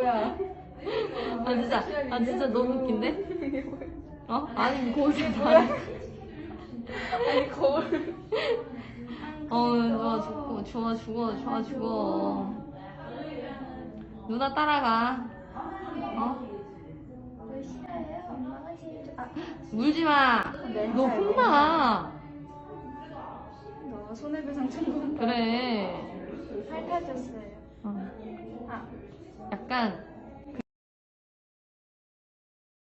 뭐야? 아 진짜 너무 웃긴데? 어? 아니 거기서 아니 거울. 좋아 죽어. 누나 따라가. 어? 왜 싫어해요? 엄마가 제일 좋아. 울지 마. 너 혼나. 너 손해배상 청구한다. 그래. 핥아줬어요. 어. 아. 약간